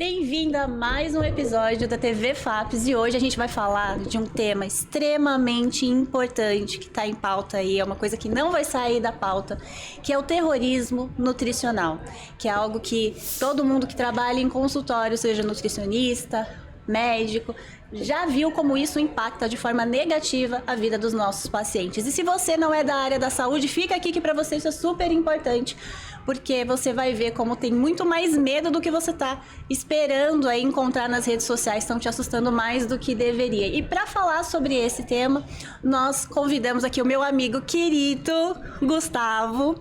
Bem-vinda a mais um episódio da TV FAPES e hoje a gente vai falar de um tema extremamente importante que está em pauta aí, é uma coisa que não vai sair da pauta, que é o terrorismo nutricional, que é algo que todo mundo que trabalha em consultório, seja nutricionista, médico, já viu como isso impacta de forma negativa a vida dos nossos pacientes. E se você não é da área da saúde, fica aqui que para você isso é super importante, porque você vai ver como tem muito mais medo do que você está esperando aí encontrar nas redes sociais, estão te assustando mais do que deveria. E para falar sobre esse tema, nós convidamos aqui o meu amigo querido Gustavo,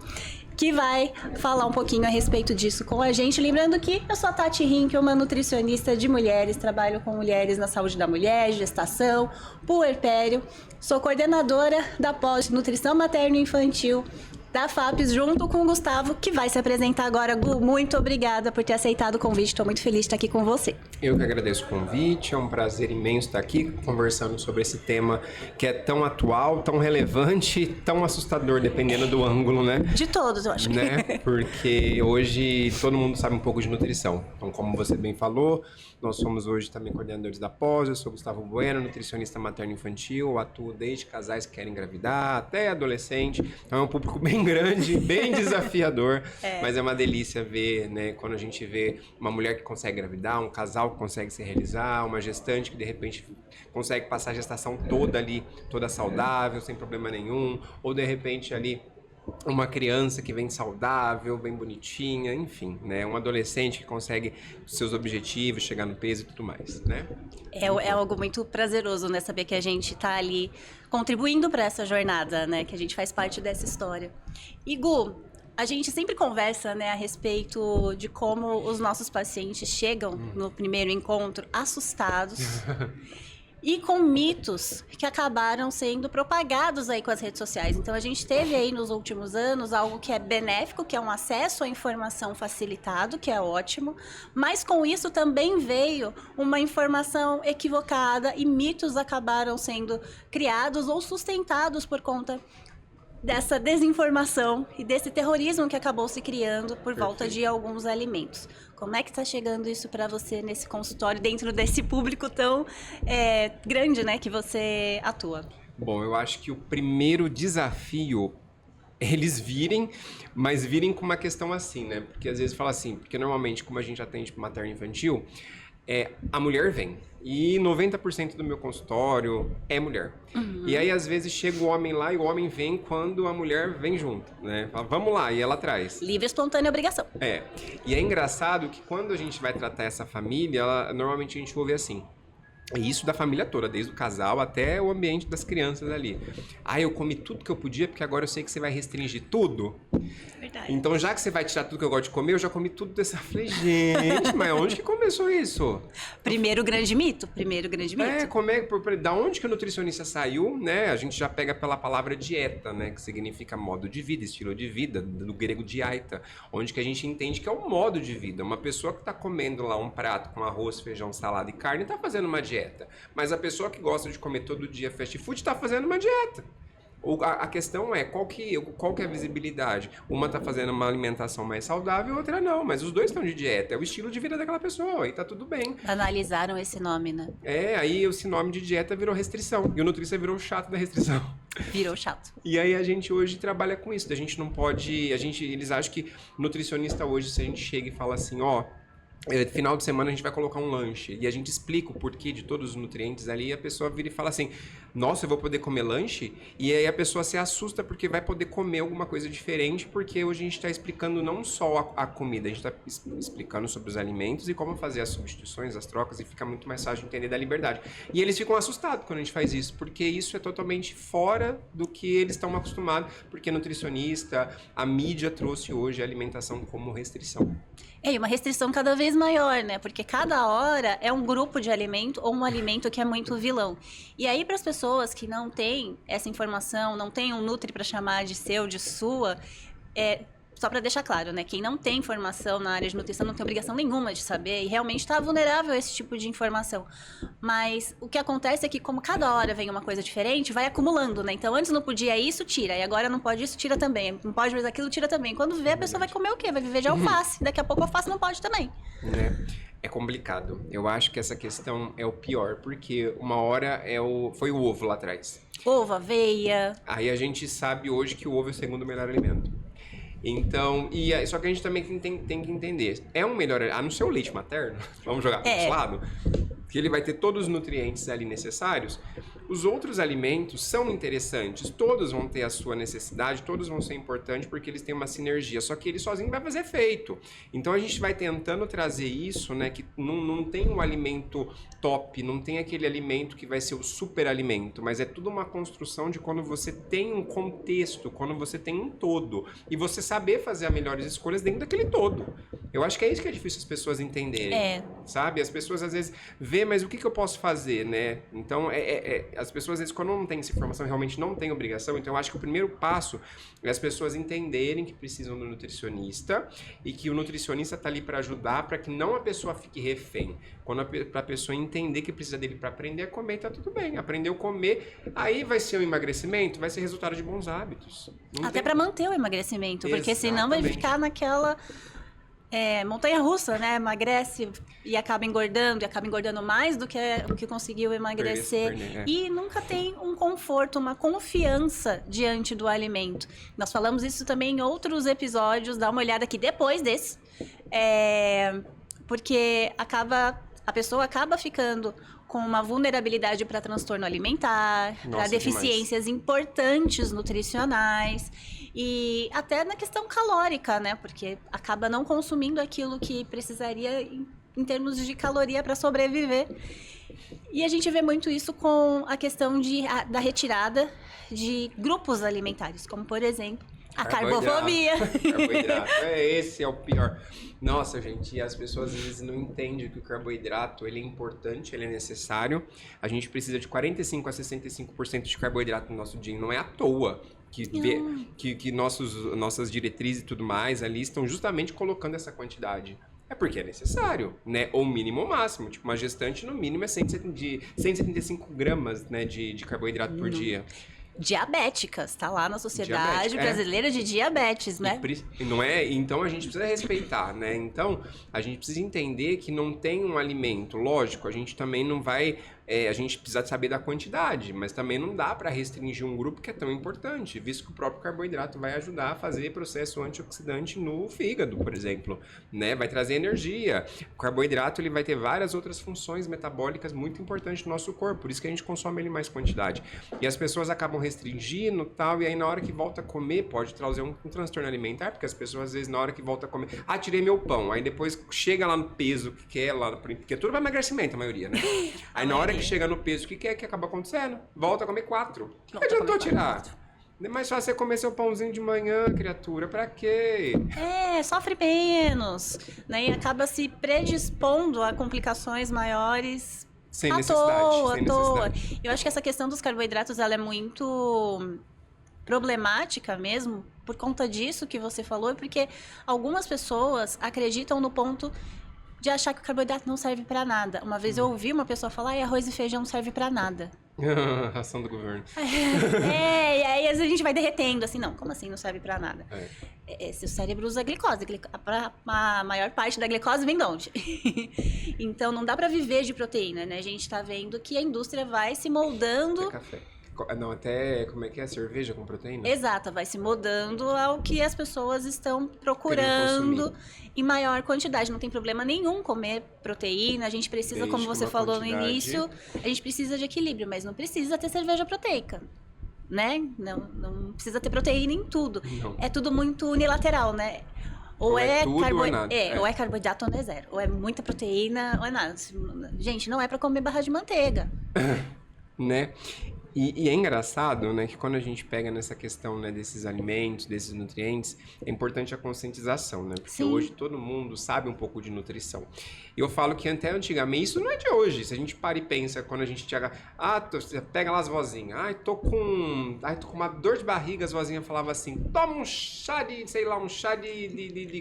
que vai falar um pouquinho a respeito disso com a gente. Lembrando que eu sou a Tati Rink, uma nutricionista de mulheres, trabalho com mulheres na saúde da mulher, gestação, puerpério. Sou coordenadora da pós-nutrição materno-infantil da FAPES, junto com o Gustavo, que vai se apresentar agora. Gu, muito obrigada por ter aceitado o convite, estou muito feliz de estar aqui com você. Eu que agradeço o convite, é um prazer imenso estar aqui conversando sobre esse tema que é tão atual, tão relevante, tão assustador, dependendo do ângulo, né? De todos, eu acho. Né? Porque hoje todo mundo sabe um pouco de nutrição. Então, como você bem falou, nós somos hoje também coordenadores da pós, eu sou Gustavo Bueno, nutricionista materno-infantil, atuo desde casais que querem engravidar até adolescente, então é um público bem grande, bem desafiador, mas é uma delícia ver, né, quando a gente vê uma mulher que consegue engravidar, um casal que consegue se realizar, uma gestante que de repente consegue passar a gestação toda ali, toda saudável, sem problema nenhum, ou de repente ali uma criança que vem saudável, bem bonitinha, enfim, né? Um adolescente que consegue seus objetivos, chegar no peso e tudo mais, né? É algo muito prazeroso, né? Saber que a gente tá ali contribuindo para essa jornada, né? Que a gente faz parte dessa história. E Gu, a gente sempre conversa, né, a respeito de como os nossos pacientes chegam no primeiro encontro assustados e com mitos que acabaram sendo propagados aí com as redes sociais. Então a gente teve aí nos últimos anos algo que é benéfico, que é um acesso à informação facilitado, que é ótimo, mas com isso também veio uma informação equivocada e mitos acabaram sendo criados ou sustentados por conta dessa desinformação e desse terrorismo que acabou se criando por volta de alguns alimentos. Como é que está chegando isso para você nesse consultório, dentro desse público tão grande, né, que você atua? Bom, eu acho que o primeiro desafio é eles virem, mas virem com uma questão assim, né? Porque às vezes fala assim, porque normalmente como a gente atende materno-infantil, a mulher vem. E 90% do meu consultório é mulher. E aí, às vezes, chega o homem lá e o homem vem quando a mulher vem junto, né? Fala, vamos lá, e ela traz. Livre, espontânea obrigação. E é engraçado que quando a gente vai tratar essa família, normalmente a gente ouve assim. E isso da família toda, desde o casal até o ambiente das crianças ali. Eu comi tudo que eu podia, porque agora eu sei que você vai restringir tudo. Verdade. Então, já que você vai tirar tudo que eu gosto de comer, eu já comi tudo dessa. Falei, gente, mas onde que começou isso? Primeiro grande mito. Da onde que o nutricionista saiu, né? A gente já pega pela palavra dieta, né? Que significa modo de vida, estilo de vida, do grego diaita. Onde que a gente entende que é um modo de vida. Uma pessoa que tá comendo lá um prato com arroz, feijão, salada e carne, tá fazendo uma dieta. Mas a pessoa que gosta de comer todo dia fast food está fazendo uma dieta. A questão é, qual que é a visibilidade? Uma está fazendo uma alimentação mais saudável, outra não. Mas os dois estão de dieta. É o estilo de vida daquela pessoa e tá tudo bem. Analisaram esse nome, né? Aí esse nome de dieta virou restrição. E o nutricionista virou o chato da restrição. Virou chato. E aí a gente hoje trabalha com isso. A gente não pode... Eles acham que nutricionista hoje, se a gente chega e fala assim, final de semana a gente vai colocar um lanche e a gente explica o porquê de todos os nutrientes ali e a pessoa vira e fala assim, nossa, eu vou poder comer lanche? E aí a pessoa se assusta porque vai poder comer alguma coisa diferente, porque hoje a gente está explicando não só a comida, a gente está explicando sobre os alimentos e como fazer as substituições, as trocas, e fica muito mais fácil de entender da liberdade. E eles ficam assustados quando a gente faz isso, porque isso é totalmente fora do que eles estão acostumados, porque nutricionista, a mídia trouxe hoje a alimentação como restrição. E uma restrição cada vez maior, né? Porque cada hora é um grupo de alimento ou um alimento que é muito vilão. E aí, para as pessoas que não têm essa informação, não tem um nutri para chamar de seu, de sua, só para deixar claro, né? Quem não tem informação na área de nutrição não tem obrigação nenhuma de saber e realmente está vulnerável a esse tipo de informação. Mas o que acontece é que, como cada hora vem uma coisa diferente, vai acumulando, né? Então, antes não podia isso, tira. E agora não pode isso, tira também. Não pode mais aquilo, tira também. Quando vê, a pessoa vai comer o quê? Vai viver de alface. Daqui a pouco a alface não pode também. É complicado. Eu acho que essa questão é o pior, porque uma hora foi o ovo lá atrás. Ovo, aveia. Aí a gente sabe hoje que o ovo é o segundo melhor alimento. Então, só que a gente também tem que entender. É um melhor, a não ser o leite materno, vamos jogar para esse lado, que ele vai ter todos os nutrientes ali necessários. Os outros alimentos são interessantes, todos vão ter a sua necessidade, todos vão ser importantes porque eles têm uma sinergia, só que ele sozinho vai fazer efeito. Então a gente vai tentando trazer isso, né, que não tem um alimento top, não tem aquele alimento que vai ser o super alimento, mas é tudo uma construção de quando você tem um contexto, quando você tem um todo, e você saber fazer as melhores escolhas dentro daquele todo. Eu acho que é isso que é difícil as pessoas entenderem, sabe? As pessoas às vezes vê, mas o que eu posso fazer, né? Então, as pessoas às vezes quando não tem essa informação, realmente não tem obrigação, então eu acho que o primeiro passo é as pessoas entenderem que precisam do nutricionista e que o nutricionista tá ali para ajudar, para que não a pessoa fique refém. Quando a pessoa entender que precisa dele para aprender a comer, tá tudo bem. Aprendeu a comer, aí vai ser um emagrecimento, vai ser resultado de bons hábitos. Até para manter o emagrecimento, porque senão vai ficar naquela montanha-russa, né? Emagrece e acaba engordando mais do que o que conseguiu emagrecer. E nunca tem um conforto, uma confiança diante do alimento. Nós falamos isso também em outros episódios, dá uma olhada aqui depois desse. Porque a pessoa acaba ficando com uma vulnerabilidade para transtorno alimentar, para deficiências importantes nutricionais e até na questão calórica, né? Porque acaba não consumindo aquilo que precisaria em termos de caloria para sobreviver. E a gente vê muito isso com a questão da retirada de grupos alimentares, como por exemplo a carbofobia. Carboidrato, esse é o pior. Nossa, gente, e as pessoas às vezes não entendem que o carboidrato ele é importante, ele é necessário. A gente precisa de 45 a 65% de carboidrato no nosso dia, não é à toa que nossas diretrizes e tudo mais ali estão justamente colocando essa quantidade. É porque é necessário, né? Ou mínimo ou máximo. Tipo, uma gestante no mínimo é 175 gramas, né, de carboidrato por dia. Diabéticas, tá lá na Sociedade Brasileira de Diabetes, né? Não é? Então a gente precisa respeitar, né? Então a gente precisa entender que não tem um alimento, lógico, a gente também não vai, a gente precisa saber da quantidade, mas também não dá para restringir um grupo que é tão importante, visto que o próprio carboidrato vai ajudar a fazer processo antioxidante no fígado, por exemplo, né? Vai trazer energia. O carboidrato ele vai ter várias outras funções metabólicas muito importantes no nosso corpo, por isso que a gente consome ele em mais quantidade. E as pessoas acabam restringindo tal, e aí na hora que volta a comer pode trazer um transtorno alimentar, porque as pessoas às vezes na hora que volta a comer, tirei meu pão, aí depois chega lá no peso que quer, lá, porque tudo vai emagrecimento a maioria, né? Aí na hora que chega no peso, o que acaba acontecendo? Volta a comer 4. Não adiantou tirar. É mais fácil você comer seu pãozinho de manhã, criatura, pra quê? Sofre menos, né? E acaba se predispondo a complicações maiores sem necessidade. Eu acho que essa questão dos carboidratos, ela é muito problemática mesmo, por conta disso que você falou, porque algumas pessoas acreditam no ponto de achar que o carboidrato não serve pra nada. Uma vez eu ouvi uma pessoa falar, arroz e feijão não serve pra nada. Ração do governo. E aí a gente vai derretendo, assim, não, como assim não serve pra nada? Seu cérebro usa glicose, a maior parte da glicose vem de onde? Então não dá pra viver de proteína, né? A gente tá vendo que a indústria vai se moldando... Até café. Não, até, como é que é? Cerveja com proteína? Exato, vai se moldando ao que as pessoas estão procurando em maior quantidade. Não tem problema nenhum comer proteína, a gente precisa, como você falou no início, a gente precisa de equilíbrio, mas não precisa ter cerveja proteica, né? Não precisa ter proteína em tudo. Não. É tudo muito unilateral, né? Ou é carboidrato ou não é zero. Ou é muita proteína ou é nada. Gente, não é pra comer barra de manteiga. Né? E é engraçado, né, que quando a gente pega nessa questão, né, desses alimentos, desses nutrientes, é importante a conscientização, né? Porque hoje todo mundo sabe um pouco de nutrição. E eu falo que até antigamente, isso não é de hoje. Se a gente para e pensa, quando a gente chega... pega lá as vozinhas. Tô com uma dor de barriga, as vozinhas falavam assim, toma um chá de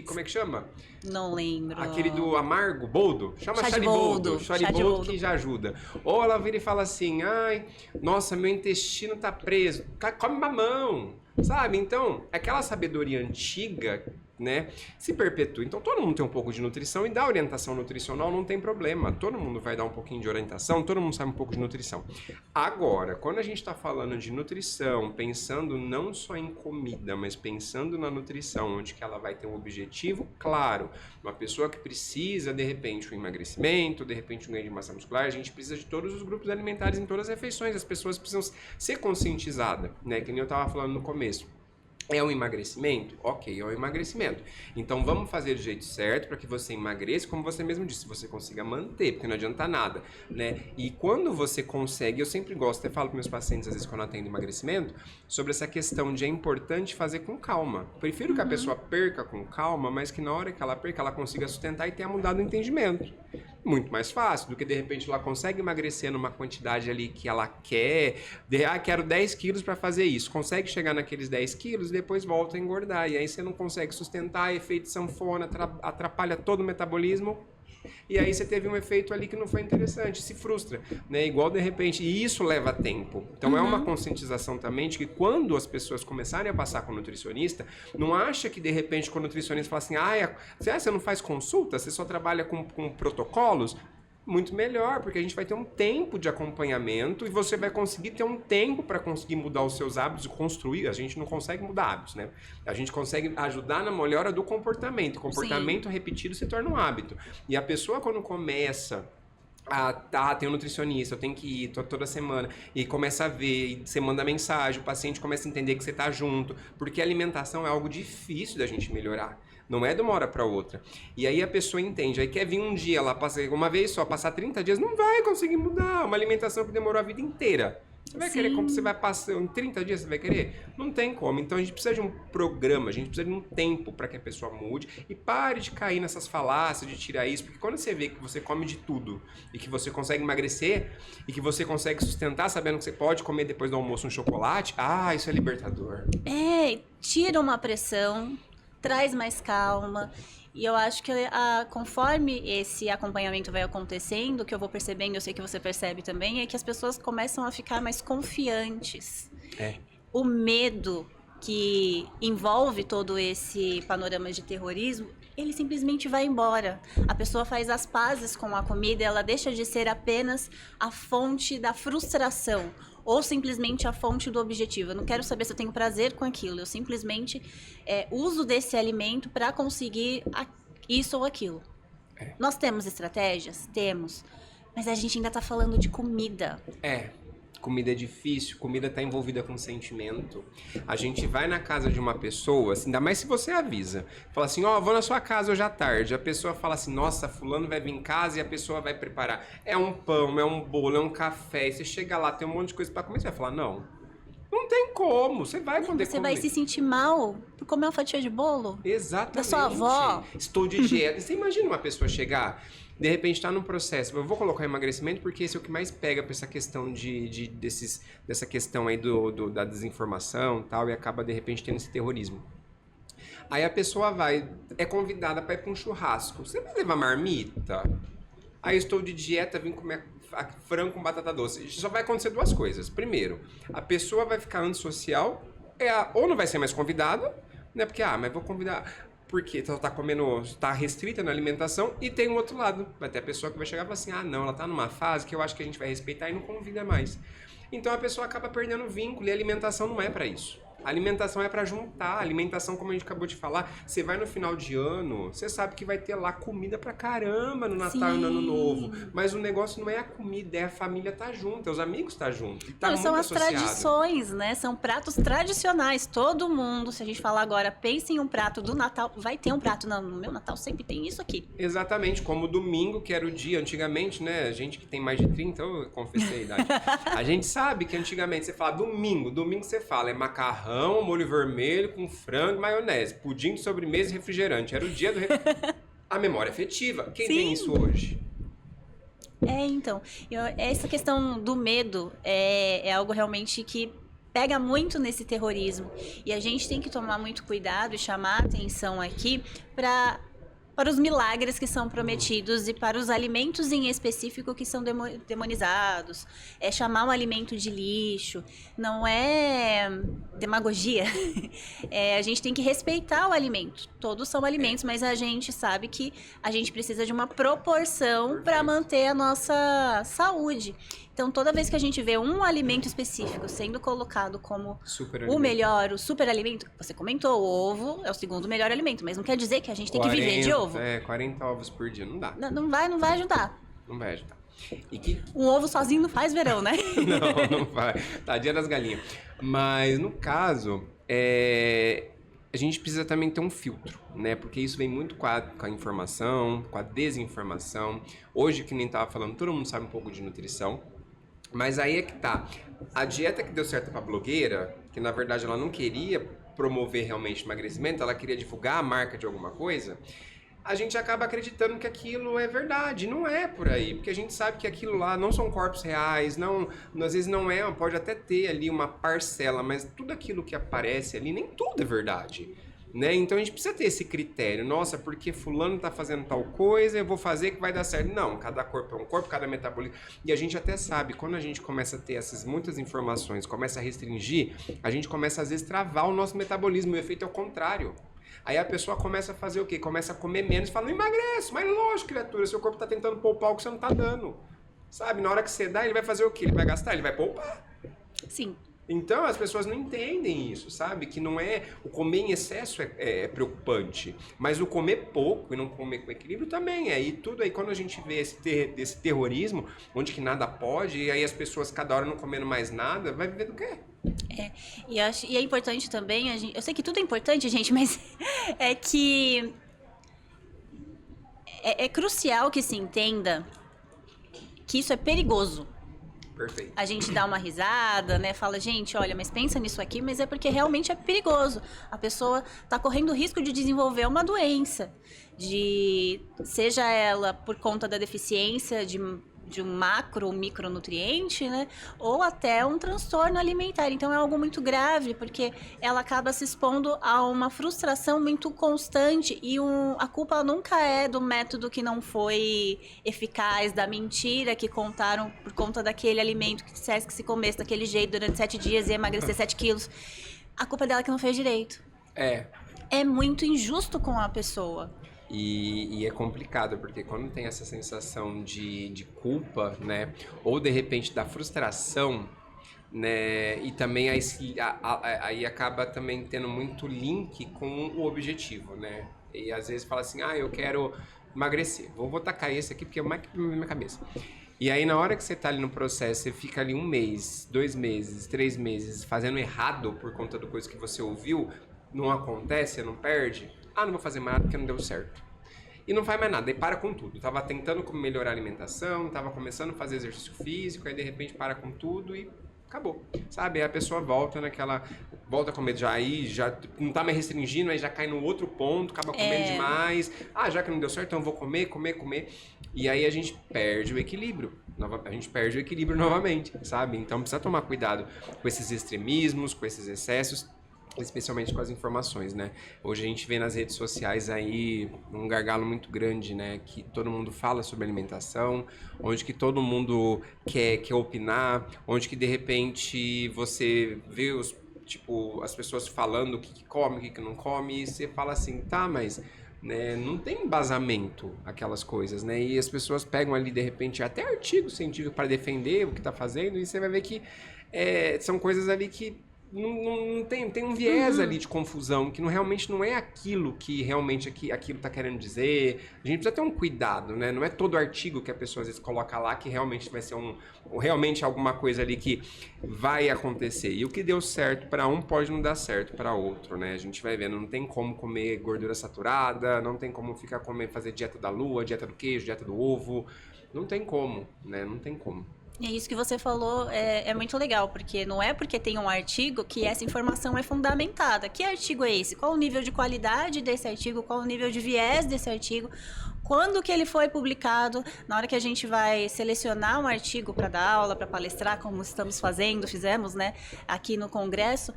como é que chama? Não lembro. Aquele do amargo, boldo. Chama chá de boldo. Chá de boldo que já ajuda. Ou ela vira e fala assim, nossa, meu intestino tá preso. Come mamão, sabe? Então, aquela sabedoria antiga né, se perpetua. Então todo mundo tem um pouco de nutrição e da orientação nutricional não tem problema. Todo mundo vai dar um pouquinho de orientação, todo mundo sabe um pouco de nutrição. Agora, quando a gente está falando de nutrição, pensando não só em comida, mas pensando na nutrição, onde que ela vai ter um objetivo claro. Uma pessoa que precisa, de repente, um emagrecimento, de repente, um ganho de massa muscular, a gente precisa de todos os grupos alimentares em todas as refeições. As pessoas precisam ser conscientizadas, né, que nem eu estava falando no começo. É um emagrecimento? Ok, é um emagrecimento. Então vamos fazer do jeito certo para que você emagreça, como você mesmo disse, você consiga manter, porque não adianta nada, né? E quando você consegue, eu sempre gosto, até falo para meus pacientes, às vezes quando eu atendo emagrecimento, sobre essa questão de é importante fazer com calma. Prefiro que a pessoa perca com calma, mas que na hora que ela perca, ela consiga sustentar e tenha mudado o entendimento. Muito mais fácil do que de repente ela consegue emagrecer numa quantidade ali que ela quer, quero 10 quilos para fazer isso, consegue chegar naqueles 10 quilos e depois volta a engordar, e aí você não consegue sustentar, efeito sanfona, atrapalha todo o metabolismo, e aí você teve um efeito ali que não foi interessante, se frustra, né? Igual de repente, e isso leva tempo. Então é uma conscientização também de que quando as pessoas começarem a passar com o nutricionista, não acha que de repente com o nutricionista fala assim, você não faz consulta, você só trabalha com protocolos? Muito melhor, porque a gente vai ter um tempo de acompanhamento e você vai conseguir ter um tempo para conseguir mudar os seus hábitos e construir. A gente não consegue mudar hábitos, né? A gente consegue ajudar na melhora do comportamento. O comportamento repetido se torna um hábito. E a pessoa, quando começa tem um nutricionista, eu tenho que ir toda semana, e começa a ver, e você manda mensagem, o paciente começa a entender que você tá junto, porque a alimentação é algo difícil da gente melhorar. Não é de uma hora para outra. E aí a pessoa entende. Aí quer vir um dia lá, uma vez só, passar 30 dias, não vai conseguir mudar. Uma alimentação que demorou a vida inteira. Você vai querer como você vai passar em 30 dias, você vai querer? Não tem como. Então a gente precisa de um programa, a gente precisa de um tempo para que a pessoa mude e pare de cair nessas falácias, de tirar isso. Porque quando você vê que você come de tudo e que você consegue emagrecer e que você consegue sustentar sabendo que você pode comer depois do almoço um chocolate, isso é libertador. Tira uma pressão, traz mais calma. E eu acho que conforme esse acompanhamento vai acontecendo, o que eu vou percebendo, eu sei que você percebe também, é que as pessoas começam a ficar mais confiantes. O medo que envolve todo esse panorama de terrorismo, ele simplesmente vai embora. A pessoa faz as pazes com a comida, ela deixa de ser apenas a fonte da frustração ou simplesmente a fonte do objetivo. Eu não quero saber se eu tenho prazer com aquilo, eu simplesmente uso desse alimento para conseguir isso ou aquilo. Nós temos estratégias? Temos. Mas a gente ainda está falando de comida. Comida é difícil, comida está envolvida com sentimento. A gente vai na casa de uma pessoa, assim, ainda mais se você avisa. Fala assim, vou na sua casa hoje à tarde. A pessoa fala assim, nossa, fulano vai vir em casa e a pessoa vai preparar. É um pão, é um bolo, é um café. E você chega lá, tem um monte de coisa para comer, você vai falar, não tem como, você vai poder comer. Você vai se sentir mal por comer uma fatia de bolo? Exatamente. Da sua avó? Estou de dieta. Você imagina uma pessoa chegar... De repente está num processo, eu vou colocar emagrecimento porque esse é o que mais pega para essa questão dessa questão aí da desinformação e tal, e acaba de repente tendo esse terrorismo. Aí a pessoa é convidada para ir para um churrasco. Você vai levar marmita? Aí eu estou de dieta, vim comer frango com batata doce. Só vai acontecer duas coisas. Primeiro, a pessoa vai ficar antissocial, ou não vai ser mais convidada, né? Porque, mas vou convidar... Porque tá restrita na alimentação, e tem um outro lado. Vai ter a pessoa que vai chegar e falar assim, não, ela tá numa fase que eu acho que a gente vai respeitar e não convida mais. Então a pessoa acaba perdendo o vínculo, e a alimentação não é para isso. A alimentação é para juntar. A alimentação, como a gente acabou de falar, você vai no final de ano, você sabe que vai ter lá comida pra caramba no Natal e no Ano Novo. Mas o negócio não é a comida, é a família tá junto, é os amigos tá junto. E tá são as associado. tradições, né? São pratos tradicionais. Todo mundo, se a gente falar agora, pense em um prato do Natal, vai ter um prato. Não, no meu Natal sempre tem isso aqui. Exatamente, como domingo, que era o dia, antigamente, né? A gente que tem mais de 30, eu confessei a idade. A gente sabe que antigamente você fala domingo você fala, é macarrão, molho vermelho com frango, maionese, pudim de sobremesa e refrigerante. Era o dia do a memória afetiva. Quem tem isso hoje? Então, essa questão do medo é algo realmente que pega muito nesse terrorismo. E a gente tem que tomar muito cuidado e chamar a atenção aqui para para os milagres que são prometidos e para os alimentos em específico que são demonizados. É chamar um alimento de lixo, não é demagogia. A gente tem que respeitar o alimento. Todos são alimentos, mas a gente sabe que a gente precisa de uma proporção para manter a nossa saúde. Então, toda vez que a gente vê um alimento específico sendo colocado como o melhor, o super alimento, você comentou, o ovo é o segundo melhor alimento, mas não quer dizer que a gente tem que viver de ovo. 40 ovos por dia, não dá. Não vai ajudar. Não vai ajudar. Um ovo sozinho não faz verão, né? Não vai. Tadinha das galinhas. Mas, no caso, a gente precisa também ter um filtro, né? Porque isso vem muito com a informação, com a desinformação. Hoje, que nem tava falando, todo mundo sabe um pouco de nutrição. Mas aí é que tá. A dieta que deu certo pra blogueira, que na verdade ela não queria promover realmente emagrecimento, ela queria divulgar a marca de alguma coisa, a gente acaba acreditando que aquilo é verdade. Não é por aí, porque a gente sabe que aquilo lá não são corpos reais, às vezes não é, pode até ter ali uma parcela, mas tudo aquilo que aparece ali, nem tudo é verdade. Né? Então a gente precisa ter esse critério. Nossa, porque fulano tá fazendo tal coisa, eu vou fazer que vai dar certo. Não, cada corpo é um corpo, cada metabolismo. E a gente até sabe, quando a gente começa a ter essas muitas informações, começa a restringir, a gente começa às vezes a travar o nosso metabolismo. O efeito é o contrário. Aí a pessoa começa a fazer o quê? Começa a comer menos e fala, não emagrece. Mas lógico, criatura, seu corpo tá tentando poupar o que você não tá dando. Sabe? Na hora que você dá, ele vai fazer o quê? Ele vai gastar? Ele vai poupar. Sim. Então, as pessoas não entendem isso, sabe? Que não é... O comer em excesso é preocupante, mas o comer pouco e não comer com equilíbrio também é. E tudo aí, quando a gente vê esse terrorismo, onde que nada pode, e aí as pessoas cada hora não comendo mais nada, vai viver do quê? E é importante também, eu sei que tudo é importante, gente, mas é que é crucial que se entenda que isso é perigoso. Perfeito. A gente dá uma risada, né? Fala, gente, olha, mas pensa nisso aqui, mas é porque realmente é perigoso. A pessoa tá correndo o risco de desenvolver uma doença, seja ela por conta da deficiência de um macro ou micronutriente, né? Ou até um transtorno alimentar. Então é algo muito grave, porque ela acaba se expondo a uma frustração muito constante e a culpa nunca é do método que não foi eficaz, da mentira que contaram por conta daquele alimento que dissesse que se comesse daquele jeito durante 7 dias ia emagrecer 7 quilos. A culpa é dela que não fez direito. É muito injusto com a pessoa. E é complicado, porque quando tem essa sensação de culpa, né? Ou de repente da frustração, né? E também aí acaba também tendo muito link com o objetivo, né? E às vezes fala assim, eu quero emagrecer. Vou tacar esse aqui porque é mais que na minha cabeça. E aí na hora que você tá ali no processo, você fica ali 1 mês, 2 meses, 3 meses fazendo errado por conta do coisa que você ouviu, não acontece, você não perde... não vou fazer mais nada porque não deu certo. E não faz mais nada, aí para com tudo. Tava tentando melhorar a alimentação, tava começando a fazer exercício físico, aí de repente para com tudo e acabou. Sabe? Aí a pessoa volta a comer já não tá mais restringindo, aí já cai no outro ponto, acaba comendo demais. Já que não deu certo, então eu vou comer. E aí a gente perde o equilíbrio. A gente perde o equilíbrio novamente, sabe? Então precisa tomar cuidado com esses extremismos, com esses excessos, especialmente com as informações, né? Hoje a gente vê nas redes sociais aí um gargalo muito grande, né? Que todo mundo fala sobre alimentação, onde que todo mundo quer opinar, onde que de repente você vê as pessoas falando o que come, o que não come, e você fala assim, mas... Né, não tem embasamento aquelas coisas, né? E as pessoas pegam ali, de repente, até artigo científico para defender o que está fazendo, e você vai ver que são coisas ali que não tem um viés ali de confusão, que realmente não é aquilo que realmente aquilo está querendo dizer. A gente precisa ter um cuidado, né? Não é todo artigo que a pessoa às vezes coloca lá que realmente vai ser realmente alguma coisa ali que vai acontecer. E o que deu certo para um pode não dar certo para outro, né? A gente vai vendo, não tem como comer gordura saturada, não tem como fazer dieta da lua, dieta do queijo, dieta do ovo. Não tem como, né? Não tem como. E isso que você falou é muito legal, porque não é porque tem um artigo que essa informação é fundamentada. Que artigo é esse? Qual o nível de qualidade desse artigo? Qual o nível de viés desse artigo? Quando que ele foi publicado? Na hora que a gente vai selecionar um artigo para dar aula, para palestrar, como fizemos, né, aqui no Congresso,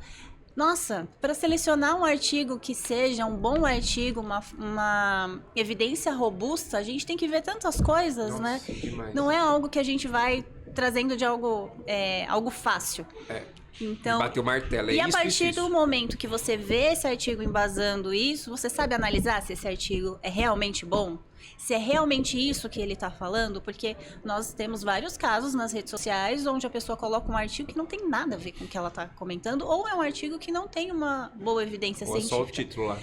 Nossa, para selecionar um artigo que seja um bom artigo, uma evidência robusta, a gente tem que ver tantas coisas, Nossa, né? demais. Não é algo que a gente vai trazendo de algo fácil. Então, Bater o martelo, é e a isso, partir isso. do momento que você vê esse artigo embasando isso, você sabe analisar se esse artigo é realmente bom? Se é realmente isso que ele está falando? Porque nós temos vários casos nas redes sociais onde a pessoa coloca um artigo que não tem nada a ver com o que ela está comentando, ou é um artigo que não tem uma boa evidência Ou é científica. só o título lá.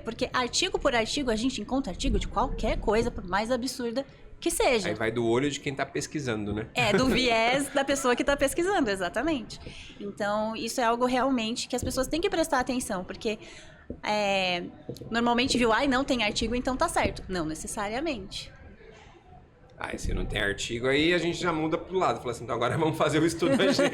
Porque artigo por artigo a gente encontra artigo de qualquer coisa, por mais absurda que seja. Aí vai do olho de quem tá pesquisando, né? Do viés da pessoa que está pesquisando, exatamente. Então, isso é algo realmente que as pessoas têm que prestar atenção, porque normalmente viu, não tem artigo, então tá certo. Não necessariamente. Aí se não tem artigo, aí a gente já muda pro lado. Fala assim, então agora vamos fazer o estudo da gente.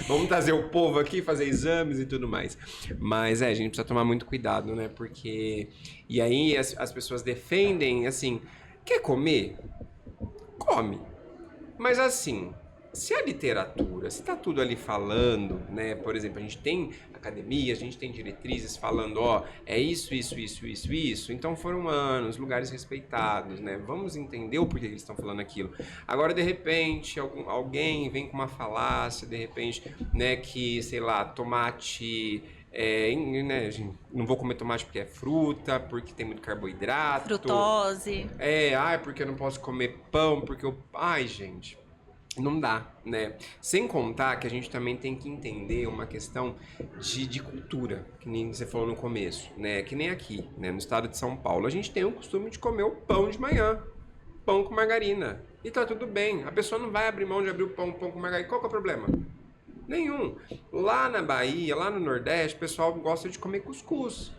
Vamos trazer o povo aqui, fazer exames e tudo mais. Mas a gente precisa tomar muito cuidado, né? Porque... E aí as pessoas defendem, assim, quer comer? Come. Mas assim, se a literatura, se tá tudo ali falando, né? Por exemplo, a gente tem academia, a gente tem diretrizes falando, é isso. Então foram anos, lugares respeitados, né? Vamos entender o porquê eles estão falando aquilo. Agora, de repente, alguém vem com uma falácia, de repente, né? Que, sei lá, tomate... né, gente, não vou comer tomate porque é fruta, porque tem muito carboidrato. Frutose. Porque eu não posso comer pão, porque eu... Ai, gente, não dá, né? Sem contar que a gente também tem que entender uma questão de cultura, que nem você falou no começo, né? Que nem aqui, né? No estado de São Paulo, a gente tem o costume de comer o pão de manhã. Pão com margarina. E tá tudo bem. A pessoa não vai abrir mão de abrir o pão com margarina. Qual que é o problema? Nenhum. Lá na Bahia, lá no Nordeste, o pessoal gosta de comer cuscuz.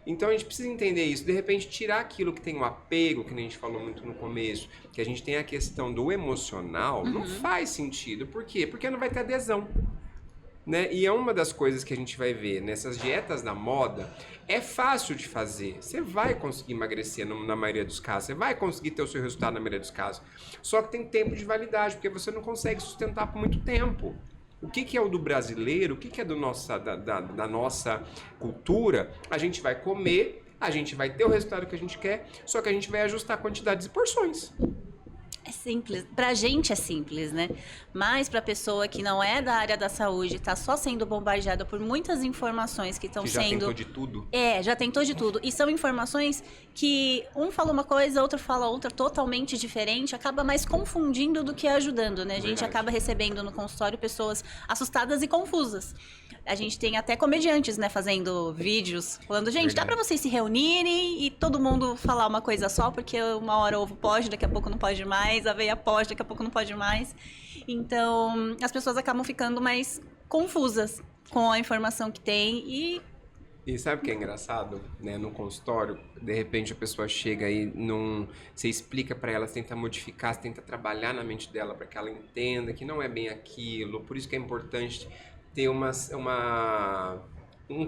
Então a gente precisa entender isso. De repente, tirar aquilo que tem um apego, que nem a gente falou muito no começo, que a gente tem a questão do emocional, não faz sentido. Por quê? Porque não vai ter adesão. Né? E é uma das coisas que a gente vai ver nessas dietas da moda, é fácil de fazer. Você vai conseguir emagrecer na maioria dos casos, você vai conseguir ter o seu resultado na maioria dos casos. Só que tem tempo de validade, porque você não consegue sustentar por muito tempo. O que é o do brasileiro, o que é da nossa cultura, a gente vai comer, a gente vai ter o resultado que a gente quer, só que a gente vai ajustar quantidades e porções. É simples. Pra gente é simples, né? Mas pra pessoa que não é da área da saúde, tá só sendo bombardeada por muitas informações que estão sendo... Já tentou de tudo? Já tentou de tudo. E são informações que um fala uma coisa, outro fala outra totalmente diferente, acaba mais confundindo do que ajudando, né? A gente acaba recebendo no consultório pessoas assustadas e confusas. A gente tem até comediantes, né, fazendo vídeos, falando, gente, dá pra vocês se reunirem e todo mundo falar uma coisa só, porque uma hora o ovo pode, daqui a pouco não pode mais, a aveia pode, daqui a pouco não pode mais. Então, as pessoas acabam ficando mais confusas com a informação que tem E sabe o que é engraçado, né? No consultório, de repente a pessoa chega aí, você explica pra ela, você tenta modificar, você tenta trabalhar na mente dela para que ela entenda que não é bem aquilo. Por isso que é importante ter um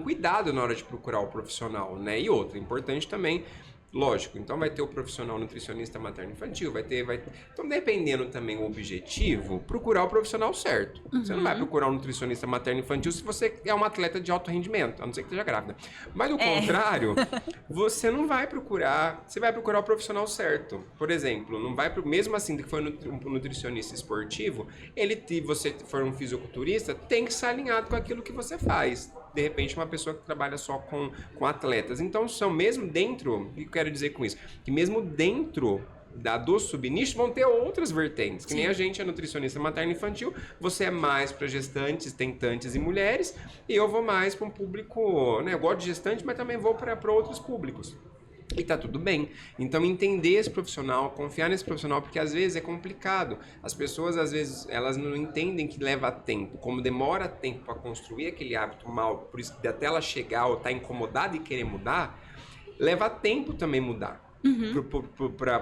cuidado na hora de procurar o profissional, né? E outra, importante também, lógico, então vai ter o profissional nutricionista materno-infantil, vai ter... Então, dependendo também o objetivo, procurar o profissional certo. Você não vai procurar um nutricionista materno-infantil se você é uma atleta de alto rendimento, a não ser que esteja grávida. Mas, do contrário, você não vai procurar... Você vai procurar o profissional certo. Por exemplo, não vai... Mesmo assim, que foi um nutricionista esportivo, você for um fisiculturista, tem que estar alinhado com aquilo que você faz. De repente, uma pessoa que trabalha só com atletas. Então, são mesmo dentro... O que eu quero dizer com isso? Que mesmo dentro do subnicho vão ter outras vertentes. Que nem a gente é nutricionista materno-infantil, você é mais para gestantes, tentantes e mulheres, e eu vou mais para um público... Né? Eu gosto de gestante, mas também vou para outros públicos. E tá tudo bem. Então, entender esse profissional, confiar nesse profissional, porque às vezes é complicado. As pessoas, às vezes, elas não entendem que leva tempo. Como demora tempo para construir aquele hábito mal, por isso até ela chegar ou estar incomodada e querer mudar, leva tempo também mudar.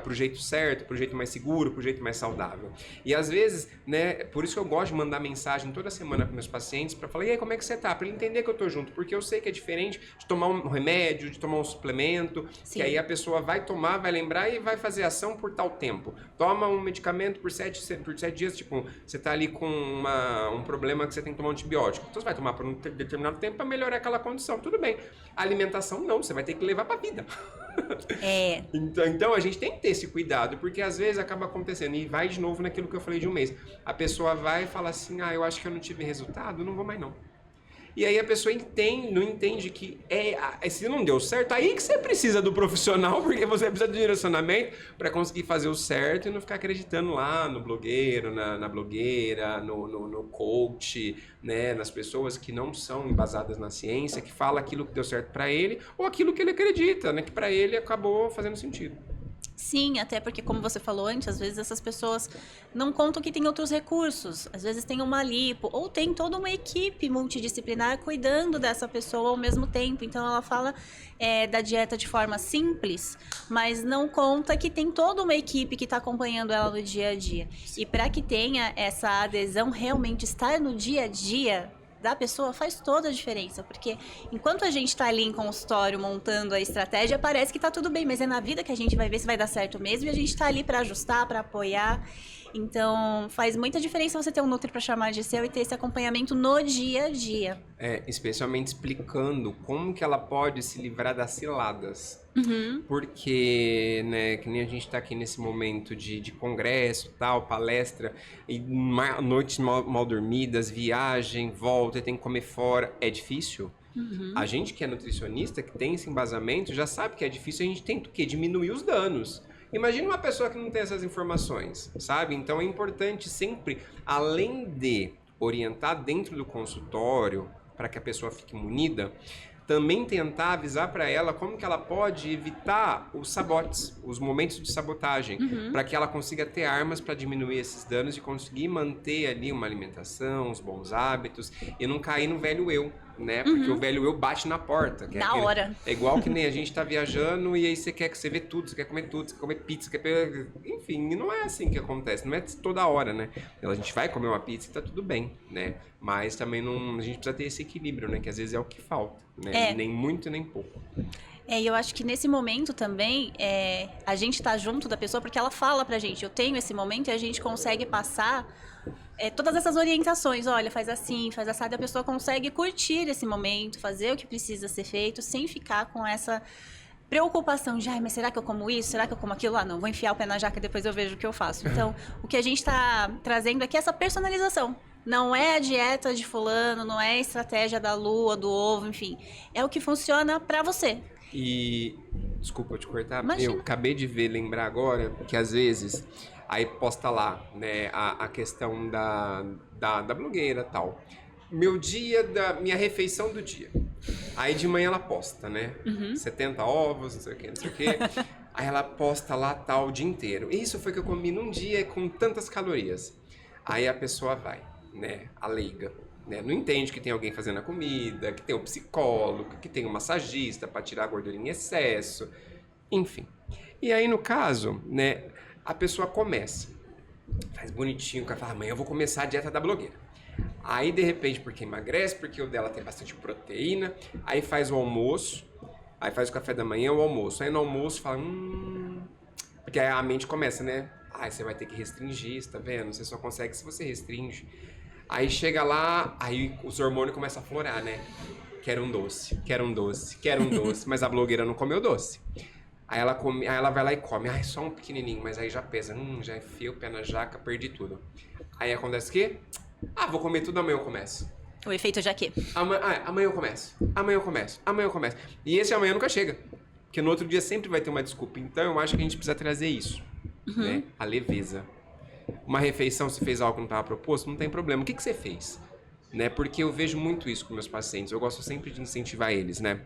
pro jeito certo, pro jeito mais seguro, pro jeito mais saudável. E às vezes, né, por isso que eu gosto de mandar mensagem toda semana para meus pacientes para falar, e aí, como é que você tá? Para ele entender que eu tô junto, porque eu sei que é diferente de tomar um remédio, de tomar um suplemento, Sim. que aí a pessoa vai tomar, vai lembrar e vai fazer ação por tal tempo. Toma um medicamento por 7 dias, tipo, você tá ali com um problema que você tem que tomar um antibiótico. Então você vai tomar por um determinado tempo para melhorar aquela condição. Tudo bem. A alimentação não, você vai ter que levar pra vida. Então a gente tem que ter esse cuidado, porque às vezes acaba acontecendo, e vai de novo naquilo que eu falei de um mês. A pessoa vai e fala assim, eu acho que eu não tive resultado, não vou mais não. E aí a pessoa não entende que se não deu certo, aí que você precisa do profissional, porque você precisa de direcionamento para conseguir fazer o certo e não ficar acreditando lá no blogueiro, na blogueira, no coach, né, nas pessoas que não são embasadas na ciência, que fala aquilo que deu certo para ele ou aquilo que ele acredita, né, que para ele acabou fazendo sentido. Sim, até porque, como você falou antes, às vezes essas pessoas não contam que tem outros recursos. Às vezes tem uma lipo, ou tem toda uma equipe multidisciplinar cuidando dessa pessoa ao mesmo tempo. Então, ela fala da dieta de forma simples, mas não conta que tem toda uma equipe que está acompanhando ela no dia a dia. E para que tenha essa adesão, realmente estar no dia a dia da pessoa faz toda a diferença, porque enquanto a gente tá ali em consultório montando a estratégia, parece que tá tudo bem, mas é na vida que a gente vai ver se vai dar certo mesmo, e a gente tá ali para ajustar, para apoiar. Então, faz muita diferença você ter um Nutri para chamar de seu e ter esse acompanhamento no dia a dia. Especialmente explicando como que ela pode se livrar das ciladas. Uhum. Porque, né, que nem a gente tá aqui nesse momento de congresso, tal, palestra, e noites mal dormidas, viagem, volta, tem que comer fora, é difícil. Uhum. A gente que é nutricionista, que tem esse embasamento, já sabe que é difícil, a gente tem que diminuir os danos. Imagina uma pessoa que não tem essas informações, sabe? Então é importante sempre, além de orientar dentro do consultório, para que a pessoa fique munida, também tentar avisar para ela como que ela pode evitar os sabotes, os momentos de sabotagem, para que ela consiga ter armas para diminuir esses danos e conseguir manter ali uma alimentação, os bons hábitos e não cair no velho eu, né? Porque o velho eu bate na porta. Na hora. É igual que nem a gente tá viajando e aí você quer que você vê tudo, você quer comer tudo, você quer comer pizza, enfim, não é assim que acontece, não é toda hora, né? A gente vai comer uma pizza e tá tudo bem, né? Mas também a gente precisa ter esse equilíbrio, né? Que às vezes é o que falta, né? Nem muito, nem pouco. E eu acho que nesse momento também, a gente tá junto da pessoa porque ela fala pra gente, eu tenho esse momento, e a gente consegue passar todas essas orientações, olha, faz assim, faz assado, e a pessoa consegue curtir esse momento, fazer o que precisa ser feito, sem ficar com essa preocupação de, mas será que eu como isso? Será que eu como aquilo? Não, vou enfiar o pé na jaca e depois eu vejo o que eu faço. Então, o que a gente tá trazendo aqui é essa personalização. Não é a dieta de fulano, não é a estratégia da lua, do ovo, enfim. É o que funciona pra você. E, desculpa eu te cortar, Imagina. eu acabei de lembrar agora que às vezes, aí posta lá, né, a questão da blogueira e tal. Minha refeição do dia. Aí de manhã ela posta, né, 70 ovos, não sei o que, não sei o que. Aí ela posta lá tal o dia inteiro. Isso foi que eu comi num dia com tantas calorias. Aí a pessoa vai, né, a leiga. Né? Não entende que tem alguém fazendo a comida, que tem um psicólogo, que tem um massagista para tirar a gordura em excesso, enfim. E aí, no caso, né, a pessoa começa, faz bonitinho, o cara fala, amanhã eu vou começar a dieta da blogueira. Aí, de repente, porque emagrece, porque o dela tem bastante proteína, aí faz o almoço, aí faz o café da manhã, o almoço. Aí no almoço fala, porque aí a mente começa, né? Você vai ter que restringir, tá vendo? Você só consegue se você restringe. Aí chega lá, aí os hormônios começam a florar, né? Quero um doce, quero um doce, quero um doce. Mas a blogueira não comeu doce. Aí ela vai lá e come. Só um pequenininho, mas aí já pesa. Já enfia o pé na jaca, perdi tudo. Aí acontece o quê? Vou comer tudo, amanhã eu começo. O efeito jaquê. Amanhã eu começo. Amanhã eu começo. Amanhã eu começo. E esse amanhã nunca chega. Porque no outro dia sempre vai ter uma desculpa. Então eu acho que a gente precisa trazer isso. Né? A leveza. Uma refeição, você fez algo que não estava proposto, não tem problema. O que você fez? Né? Porque eu vejo muito isso com meus pacientes. Eu gosto sempre de incentivar eles, né?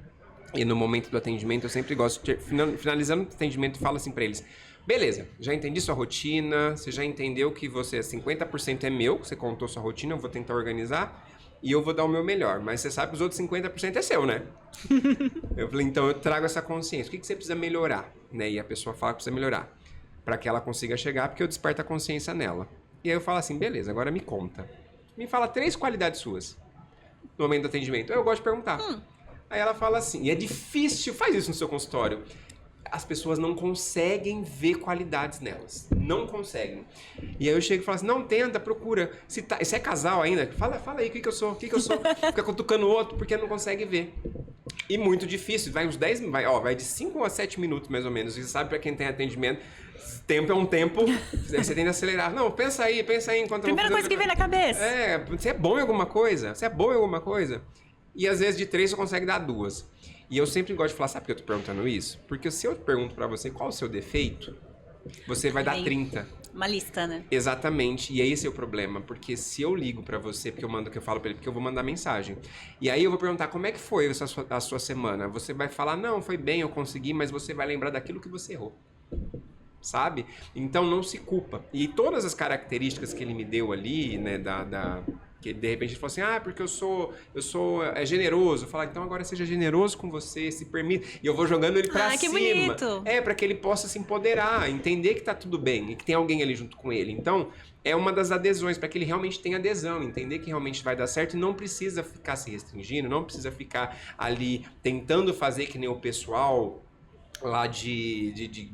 E no momento do atendimento, eu sempre gosto de finalizando o atendimento, falo assim para eles: beleza, já entendi sua rotina, você já entendeu que você 50% é meu, você contou sua rotina, eu vou tentar organizar. e eu vou dar o meu melhor. Mas você sabe que os outros 50% é seu, né? Eu falei, então eu trago essa consciência. O que você precisa melhorar? Né? E a pessoa fala que precisa melhorar. Para que ela consiga chegar, porque eu desperto a consciência nela. E aí eu falo assim, beleza, agora me conta. Me fala 3 qualidades suas no momento do atendimento. Eu gosto de perguntar. Aí ela fala assim, e é difícil, faz isso no seu consultório. As pessoas não conseguem ver qualidades nelas. Não conseguem. E aí eu chego e falo assim, não, tenta, procura. Se é casal ainda, fala aí o que eu sou. Fica cutucando o outro porque não consegue ver. E muito difícil, vai uns 10, vai de 5 a 7 minutos mais ou menos. Você sabe, pra quem tem atendimento, tempo é um tempo, você tem que acelerar. Não, pensa aí enquanto Primeira coisa que vem na cabeça. Você é bom em alguma coisa? E às vezes de 3 você consegue dar 2. E eu sempre gosto de falar, sabe por que eu tô perguntando isso? Porque se eu pergunto pra você qual é o seu defeito, você vai dar 30. Uma lista, né? Exatamente, e esse é o problema, porque se eu ligo pra você, porque eu falo pra ele, porque eu vou mandar mensagem. E aí eu vou perguntar como é que foi a sua semana. Você vai falar, não, foi bem, eu consegui, mas você vai lembrar daquilo que você errou. Sabe? Então não se culpa. E todas as características que ele me deu ali, né, que de repente ele falou assim, porque eu sou generoso. Eu falo, então agora seja generoso com você, se permita. E eu vou jogando ele pra que cima. Bonito. Pra que ele possa se empoderar, entender que tá tudo bem e que tem alguém ali junto com ele. Então, é uma das adesões, para que ele realmente tenha adesão, entender que realmente vai dar certo e não precisa ficar se restringindo, não precisa ficar ali tentando fazer que nem o pessoal lá de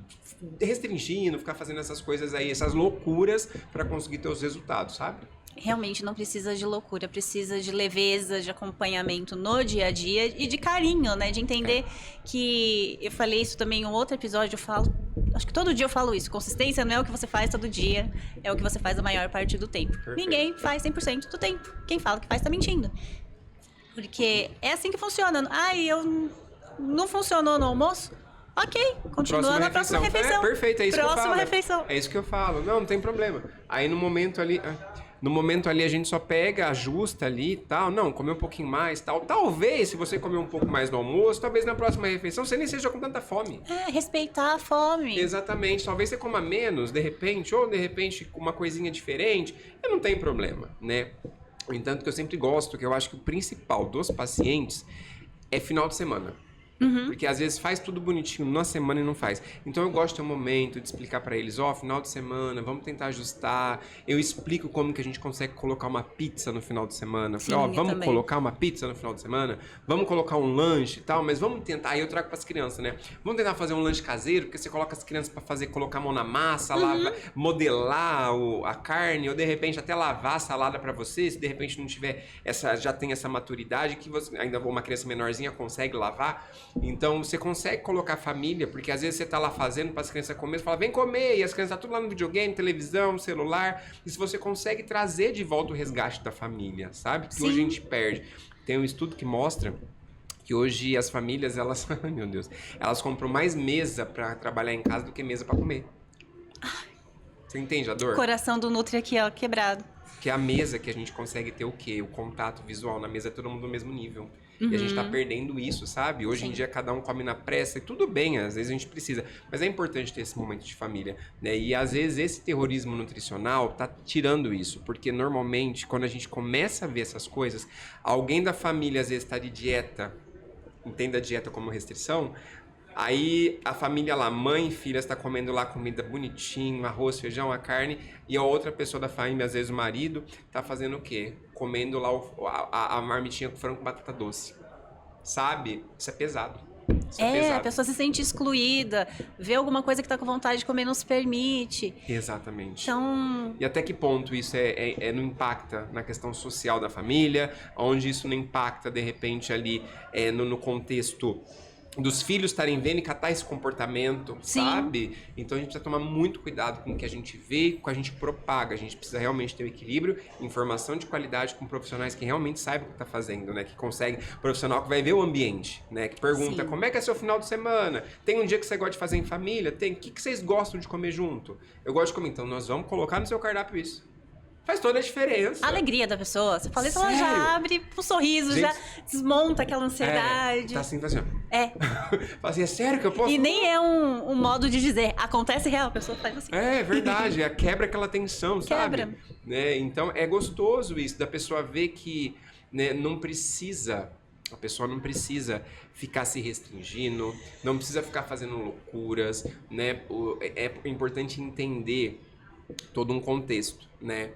restringindo, ficar fazendo essas coisas aí, essas loucuras para conseguir ter os resultados, sabe? Realmente não precisa de loucura, precisa de leveza, de acompanhamento no dia a dia e de carinho, né? De entender que... Eu falei isso também em um outro episódio, eu falo... Acho que todo dia eu falo isso. Consistência não é o que você faz todo dia, é o que você faz a maior parte do tempo. Perfeito. Ninguém faz 100% do tempo. Quem fala que faz tá mentindo. Porque é assim que funciona. Não funcionou no almoço? Ok, continua na próxima refeição. Perfeito, é isso próxima que eu falo. Refeição. É isso que eu falo. Não tem problema. Aí no momento ali a gente só pega, ajusta ali e tal. Não, comer um pouquinho mais tal. Talvez, se você comer um pouco mais no almoço, talvez na próxima refeição você nem seja com tanta fome. Respeitar a fome. Exatamente. Talvez você coma menos, de repente, ou de repente uma coisinha diferente. E não tem problema, né? No entanto, que eu sempre gosto, que eu acho que o principal dos pacientes é final de semana. Porque às vezes faz tudo bonitinho na semana e não faz. Então eu gosto de ter um momento de explicar pra eles, final de semana, vamos tentar ajustar. Eu explico como que a gente consegue colocar uma pizza no final de semana. Falei, vamos colocar uma pizza no final de semana? Vamos colocar um lanche e tal, mas vamos tentar. Aí eu trago pras crianças, né? Vamos tentar fazer um lanche caseiro, porque você coloca as crianças pra colocar a mão na massa, modelar a carne, ou de repente até lavar a salada pra você, se de repente não tiver já tem essa maturidade, que você, ainda uma criança menorzinha consegue lavar. Então você consegue colocar a família, porque às vezes você tá lá fazendo para as crianças comer, você fala, vem comer, e as crianças estão tudo lá no videogame, televisão, celular, e se você consegue trazer de volta o resgate da família, sabe? Que hoje a gente perde. Tem um estudo que mostra que hoje as famílias, elas, meu Deus, elas compram mais mesa para trabalhar em casa do que mesa para comer. Você entende a dor? O coração do Nutri aqui, ó, quebrado. Que é a mesa que a gente consegue ter o quê? O contato visual. Na mesa é todo mundo do mesmo nível. E a gente tá perdendo isso, sabe? Hoje em dia cada um come na pressa e tudo bem, às vezes a gente precisa. Mas é importante ter esse momento de família, né? E às vezes esse terrorismo nutricional tá tirando isso. Porque normalmente, quando a gente começa a ver essas coisas, alguém da família às vezes tá de dieta, entenda a dieta como restrição. Aí a família lá, mãe e filha, está comendo lá comida bonitinho, arroz, feijão, a carne, e a outra pessoa da família, às vezes o marido, tá fazendo o quê? Comendo lá a marmitinha com frango com batata doce. Sabe? Isso é pesado. A pessoa se sente excluída, vê alguma coisa que tá com vontade de comer, não se permite. Exatamente. Então... E até que ponto isso não impacta na questão social da família, onde isso não impacta, de repente, ali no contexto dos filhos estarem vendo e catar esse comportamento, sabe? Então a gente precisa tomar muito cuidado com o que a gente vê, com o que a gente propaga. A gente precisa realmente ter um equilíbrio, informação de qualidade com profissionais que realmente saibam o que tá fazendo, né? Que conseguem, profissional que vai ver o ambiente, né? Que pergunta, como é que é seu final de semana? Tem um dia que você gosta de fazer em família? Tem? O que vocês gostam de comer junto? Eu gosto de comer, então nós vamos colocar no seu cardápio isso. Faz toda a diferença. A alegria da pessoa. Você fala isso, ela já abre um sorriso, gente, já desmonta aquela ansiedade. Tá assim. Fala assim, é sério que eu posso? E nem é um modo de dizer, acontece real, a pessoa faz assim. É verdade, quebra aquela tensão, sabe? Quebra. Né? Então é gostoso isso, da pessoa ver que né? Não precisa, a pessoa não precisa ficar se restringindo, não precisa ficar fazendo loucuras, né? É importante entender todo um contexto, né?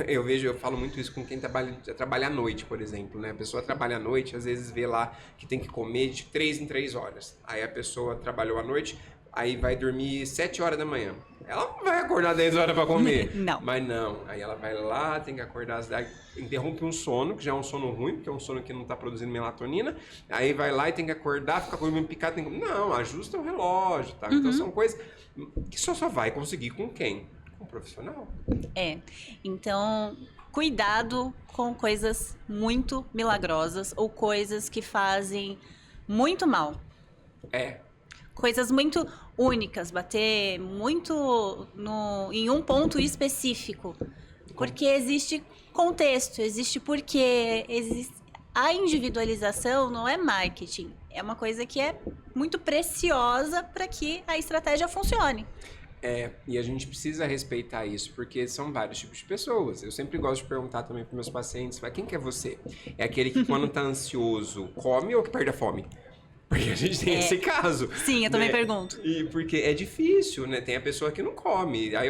Eu falo muito isso com quem trabalha à noite, por exemplo, né? A pessoa trabalha à noite, às vezes vê lá que tem que comer de 3 em 3 horas. Aí a pessoa trabalhou à noite, aí vai dormir 7 horas da manhã. Ela não vai acordar 10 horas para comer. Não. Mas não. Aí ela vai lá, tem que acordar, interrompe um sono, que já é um sono ruim, porque é um sono que não está produzindo melatonina. Aí vai lá e tem que acordar, fica com o olho picado. Não, ajusta o relógio, tá? Então são coisas que só vai conseguir com quem? Com um profissional. Então, cuidado com coisas muito milagrosas ou coisas que fazem muito mal. Coisas muito únicas, bater muito em um ponto específico. Porque existe contexto, existe porquê, a individualização não é marketing. É uma coisa que é muito preciosa para que a estratégia funcione. E a gente precisa respeitar isso, porque são vários tipos de pessoas. Eu sempre gosto de perguntar também para meus pacientes, quem que é você? É aquele que quando tá ansioso come ou que perde a fome? Porque a gente tem esse caso. Sim, eu também pergunto. E porque é difícil, né? Tem a pessoa que não come. Aí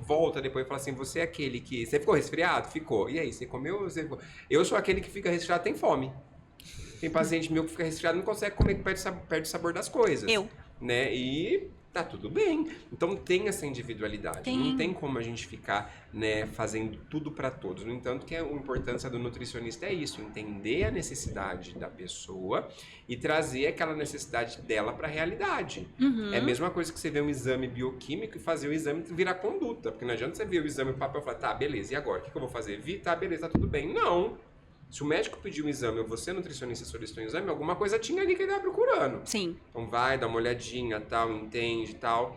volta depois e fala assim, você é aquele que... Você ficou resfriado? Ficou. E aí, você comeu? Você ficou? Eu sou aquele que fica resfriado, tem fome. Tem paciente meu que fica resfriado e não consegue comer, que perde o sabor das coisas. Né? E tá tudo bem. Então tem essa individualidade. Não tem como a gente ficar, né, fazendo tudo para todos. No entanto, que a importância do nutricionista é isso, entender a necessidade da pessoa e trazer aquela necessidade dela para a realidade. É a mesma coisa que você ver um exame bioquímico e fazer o exame virar conduta. Porque não adianta você ver o exame no papel e falar, tá, beleza, e agora? O que eu vou fazer? Tá, beleza, tá tudo bem. Não. Se o médico pediu um exame ou você, nutricionista, solicitou um exame, alguma coisa tinha ali que ele estava procurando. Sim. Então vai, dá uma olhadinha, tal, entende, tal.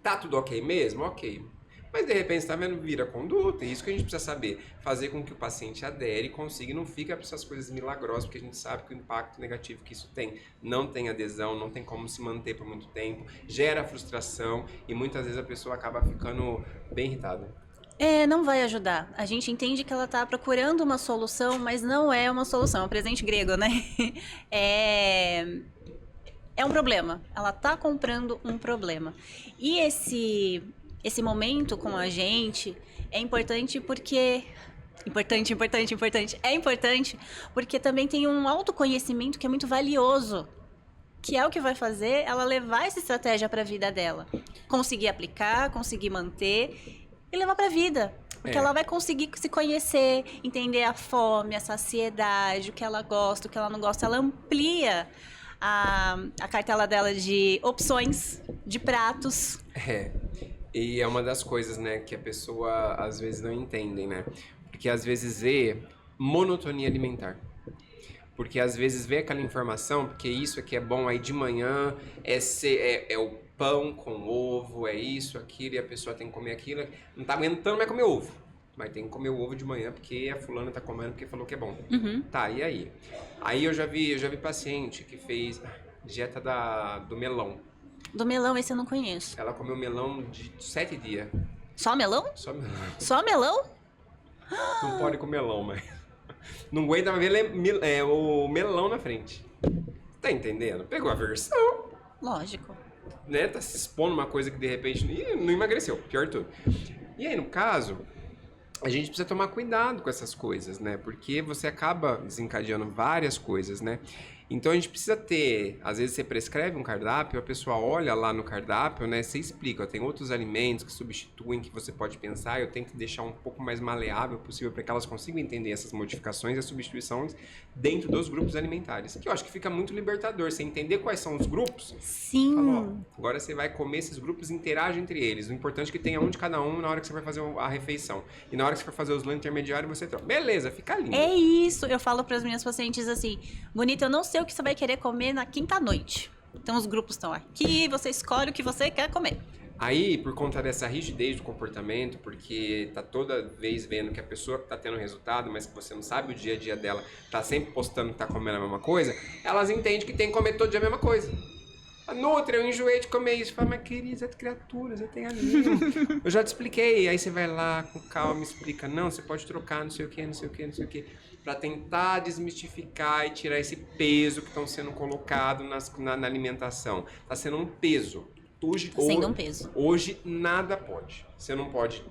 Tá tudo ok mesmo? Ok. Mas de repente, tá vendo, vira conduta. E isso que a gente precisa saber. Fazer com que o paciente adere, consiga e não fique para essas coisas milagrosas, porque a gente sabe que o impacto negativo que isso tem. Não tem adesão, não tem como se manter por muito tempo, gera frustração e muitas vezes a pessoa acaba ficando bem irritada. Não vai ajudar. A gente entende que ela está procurando uma solução, mas não é uma solução. É um presente grego, né? É um problema. Ela está comprando um problema. E esse momento com a gente é importante porque... Importante. É importante porque também tem um autoconhecimento que é muito valioso. Que é o que vai fazer ela levar essa estratégia para a vida dela. Conseguir aplicar, conseguir manter... E levar pra vida. Porque ela vai conseguir se conhecer, entender a fome, a saciedade, o que ela gosta, o que ela não gosta. Ela amplia a cartela dela de opções, de pratos. E é uma das coisas, né, que a pessoa às vezes não entende, né? Porque às vezes vê monotonia alimentar. Porque às vezes vê aquela informação, porque isso aqui é bom, aí de manhã é o pão com ovo, é isso, aquilo, e a pessoa tem que comer aquilo. Não tá aguentando mais comer ovo. Mas tem que comer o ovo de manhã porque a fulana tá comendo porque falou que é bom. Tá, e aí? Aí eu já vi paciente que fez dieta do melão. Do melão, esse eu não conheço. Ela comeu melão de 7 dias. Só melão? Só melão. Só melão? Não pode comer melão, mas... Não aguenta mais ver o melão na frente. Tá entendendo? Pegou a versão. Lógico. Né? Tá se expondo uma coisa que de repente não emagreceu. Pior de tudo. E aí, no caso, a gente precisa tomar cuidado com essas coisas, né? Porque você acaba desencadeando várias coisas, né? Então a gente precisa ter, às vezes você prescreve um cardápio, a pessoa olha lá no cardápio, né? Você explica, ó, tem outros alimentos que substituem, que você pode pensar, eu tenho que deixar um pouco mais maleável possível para que elas consigam entender essas modificações e as substituições dentro dos grupos alimentares. Que eu acho que fica muito libertador, você entender quais são os grupos. Sim. Fala, ó, agora você vai comer esses grupos, interage entre eles. O importante é que tenha um de cada um na hora que você vai fazer a refeição. E na hora que você for fazer os lanches intermediários, você troca. Beleza, fica lindo. É isso, eu falo para as minhas pacientes assim, bonita, eu não sei o que você vai querer comer na quinta-noite. Então os grupos estão aqui, você escolhe o que você quer comer. Aí, por conta dessa rigidez do comportamento, porque tá toda vez vendo que a pessoa que tá tendo resultado, mas que você não sabe o dia a dia dela, tá sempre postando que tá comendo a mesma coisa, elas entendem que tem que comer todo dia a mesma coisa. Nutri, eu enjoei de comer isso. Fala, mas querida, criatura, você tem alimento. Eu já te expliquei. Aí você vai lá com calma e explica. Não, você pode trocar não sei o que, não sei o que, não sei o que. Pra tentar desmistificar e tirar esse peso que estão sendo colocado na alimentação. Tá sendo um peso. Hoje, sendo um peso. Hoje nada pode. Você não pode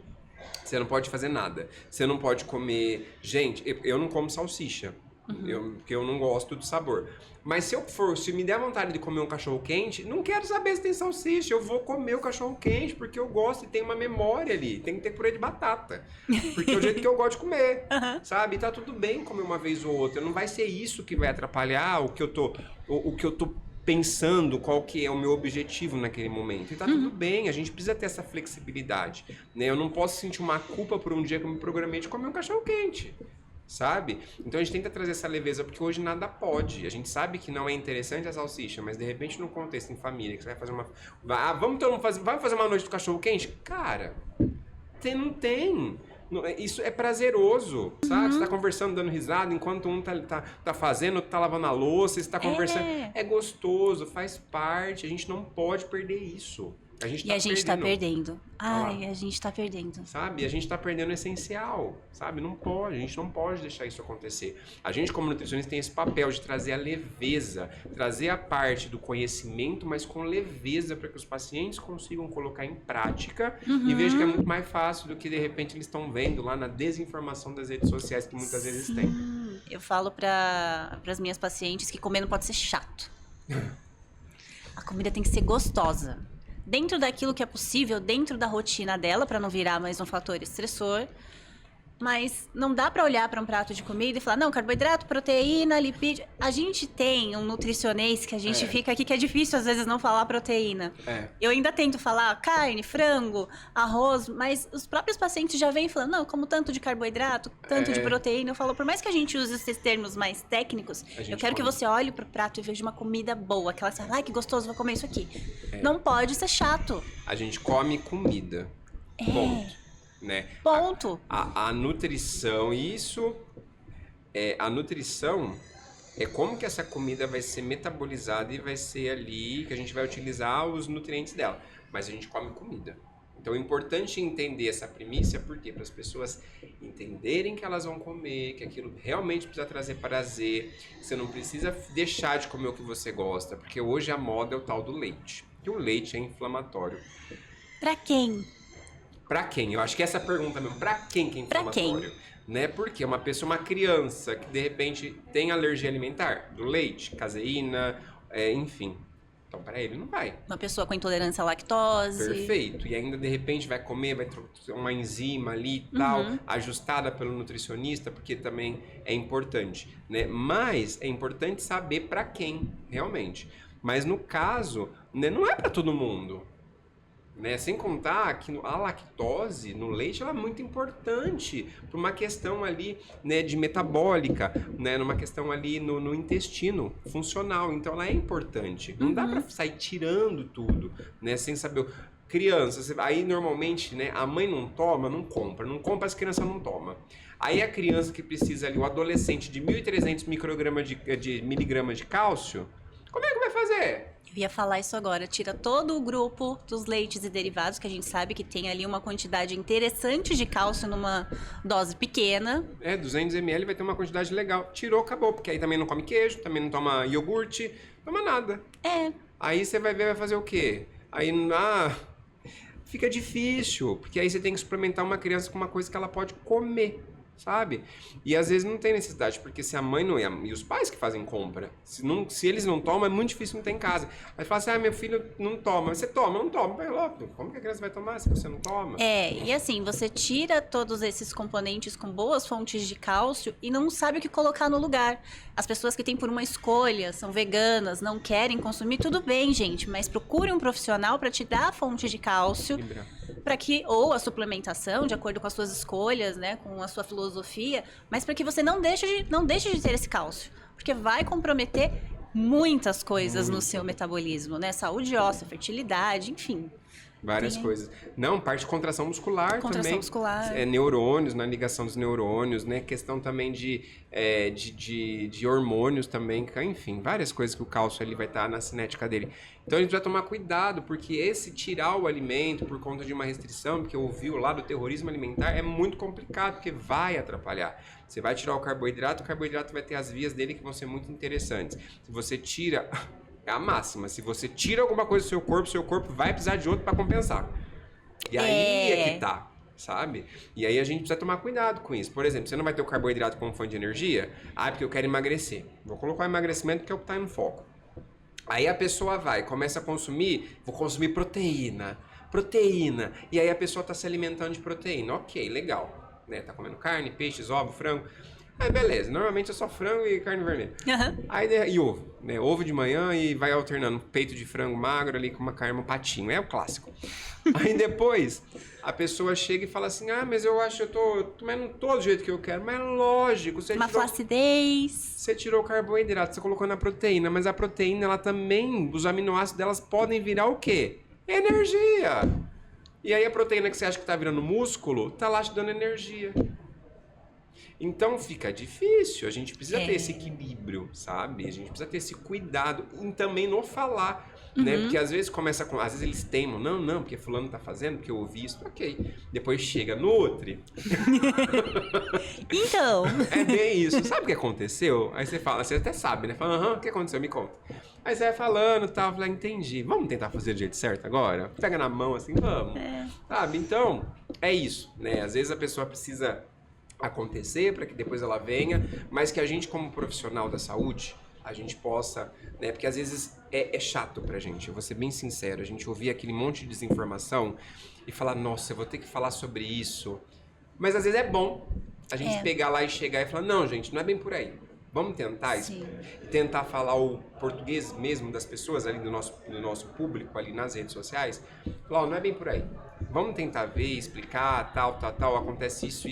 fazer nada. Você não pode comer... Gente, eu não como salsicha. Porque eu não gosto do sabor. Mas se me der vontade de comer um cachorro quente, não quero saber se tem salsicha. Eu vou comer o cachorro quente porque eu gosto e tem uma memória ali. Tem que ter purê de batata. Porque é o jeito que eu gosto de comer. Sabe? E tá tudo bem comer uma vez ou outra. Não vai ser isso que vai atrapalhar o que eu tô pensando, qual que é o meu objetivo naquele momento. E tá tudo bem, a gente precisa ter essa flexibilidade. Né? Eu não posso sentir uma culpa por um dia que eu me programei de comer um cachorro quente. Sabe? Então a gente tenta trazer essa leveza, porque hoje nada pode. A gente sabe que não é interessante a salsicha, mas de repente num contexto em família, que você vai fazer uma... vamos fazer uma noite do cachorro quente? Cara, não tem. Isso é prazeroso, sabe? Você tá conversando, dando risada, enquanto um tá fazendo, outro tá lavando a louça, você tá conversando. É gostoso, faz parte, a gente não pode perder isso. A gente tá perdendo. Ai, a gente tá perdendo. Sabe? A gente tá perdendo o essencial, sabe? Não pode, a gente não pode deixar isso acontecer. A gente, como nutricionista, tem esse papel de trazer a leveza, trazer a parte do conhecimento, mas com leveza, para que os pacientes consigam colocar em prática e vejam que é muito mais fácil do que, de repente, eles estão vendo lá na desinformação das redes sociais que muitas vezes tem. Eu falo para as minhas pacientes que comer não pode ser chato. A comida tem que ser gostosa. Dentro daquilo que é possível, dentro da rotina dela, para não virar mais um fator estressor. Mas não dá para olhar para um prato de comida e falar, não, carboidrato, proteína, lipídio. A gente tem um nutricionês que a gente fica aqui, que é difícil às vezes não falar proteína. Eu ainda tento falar carne, frango, arroz, mas os próprios pacientes já vêm falando, não, como tanto de carboidrato, tanto de proteína. Eu falo, por mais que a gente use esses termos mais técnicos, eu quero que você olhe pro prato e veja uma comida boa. Aquela que você fala, ai, que gostoso, vou comer isso aqui. Não pode ser chato. A gente come comida. Ponto. Né? Ponto. A nutrição, a nutrição é como que essa comida vai ser metabolizada e vai ser ali que a gente vai utilizar os nutrientes dela. Mas a gente come comida. Então é importante entender essa premissa, porque para as pessoas entenderem que elas vão comer, que aquilo realmente precisa trazer prazer, você não precisa deixar de comer o que você gosta, porque hoje a moda é o tal do leite. E o leite é inflamatório. Pra quem? Pra quem? Eu acho que essa pergunta mesmo, pra quem que é inflamatório? Pra quem? Né? Porque uma criança que de repente tem alergia alimentar, do leite, caseína, enfim. Então pra ele não vai. Uma pessoa com intolerância à lactose. Perfeito. E ainda de repente vai comer, vai ter uma enzima ali e tal, ajustada pelo nutricionista, porque também é importante, né? Mas é importante saber pra quem, realmente. Mas no caso, né, não é pra todo mundo. Né? Sem contar que a lactose no leite ela é muito importante para uma questão ali, né, de metabólica, né, numa questão ali no intestino funcional. Então ela é importante. Não dá para sair tirando tudo, né, sem saber. Criança, aí normalmente, né, a mãe não toma, não compra, as crianças não tomam. Aí a criança que precisa ali, o adolescente de 1.300 miligramas de cálcio, como é que vai fazer? Eu ia falar isso agora, tira todo o grupo dos leites e derivados, que a gente sabe que tem ali uma quantidade interessante de cálcio numa dose pequena. 200 ml vai ter uma quantidade legal. Tirou, acabou, porque aí também não come queijo, também não toma iogurte, não toma nada. Aí você vai ver, vai fazer o quê? Aí, fica difícil, porque aí você tem que suplementar uma criança com uma coisa que ela pode comer. Sabe? E às vezes não tem necessidade, porque se a mãe não é, e os pais que fazem compra, se eles não tomam, é muito difícil não ter em casa. Aí fala assim, meu filho não toma. Você toma? Não toma. Vai logo. Como que a criança vai tomar se você não toma? E assim, você tira todos esses componentes com boas fontes de cálcio e não sabe o que colocar no lugar. As pessoas que têm por uma escolha, são veganas, não querem consumir, tudo bem, gente, mas procure um profissional para te dar a fonte de cálcio, para que, ou a suplementação, de acordo com as suas escolhas, né, com a sua filosofia, mas para que você não deixe de ter esse cálcio, porque vai comprometer muitas coisas no seu metabolismo, né, saúde óssea, fertilidade, enfim. Várias coisas. Não, parte de contração muscular Contração também. muscular. Neurônios, na ligação dos neurônios, né? Questão também de hormônios também. Enfim, várias coisas que o cálcio ali vai estar na cinética dele. Então a gente vai tomar cuidado, porque esse tirar o alimento por conta de uma restrição, porque eu ouvi lá do terrorismo alimentar, é muito complicado, porque vai atrapalhar. Você vai tirar o carboidrato vai ter as vias dele que vão ser muito interessantes. Se você tira... É a máxima. Se você tira alguma coisa do seu corpo vai precisar de outro para compensar. E aí é que tá, sabe? E aí a gente precisa tomar cuidado com isso. Por exemplo, você não vai ter o carboidrato como fonte de energia? Porque eu quero emagrecer. Vou colocar o emagrecimento porque é o que tá em foco. Aí a pessoa começa a consumir, vou consumir proteína. E aí a pessoa tá se alimentando de proteína. Ok, legal. Né? Tá comendo carne, peixes, ovo, frango. Aí beleza, normalmente é só frango e carne vermelha. Aí, e ovo, né? Ovo de manhã e vai alternando peito de frango magro ali com uma carne, um patinho, é o clássico. Aí depois a pessoa chega e fala assim, mas eu acho que eu tô comendo todo do jeito que eu quero. Mas lógico, flacidez. Você tirou o carboidrato, você colocou na proteína, mas a proteína, ela também, os aminoácidos delas podem virar o quê? Energia! E aí a proteína que você acha que tá virando músculo, tá lá te dando energia. Então fica difícil, a gente precisa ter esse equilíbrio, sabe? A gente precisa ter esse cuidado e também não falar, né? Porque às vezes às vezes eles teimam, não, porque fulano tá fazendo, porque eu ouvi isso, ok. Depois chega Nutri. Então. É bem isso. Sabe o que aconteceu? Aí você fala, você até sabe, né? Fala, o que aconteceu? Me conta. Aí você vai falando, tal, fala, entendi. Vamos tentar fazer do jeito certo agora? Pega na mão assim, vamos. Sabe? Então, é isso, né? Às vezes a pessoa precisa acontecer para que depois ela venha, mas que a gente como profissional da saúde, a gente possa, né, porque às vezes é chato pra gente, eu vou ser bem sincero, a gente ouvir aquele monte de desinformação e falar, nossa, eu vou ter que falar sobre isso, mas às vezes é bom a gente pegar lá e chegar e falar, não gente, não é bem por aí, vamos tentar tentar falar o português mesmo das pessoas ali do nosso público ali nas redes sociais, falar, não é bem por aí. Vamos tentar ver, explicar, tal, acontece isso.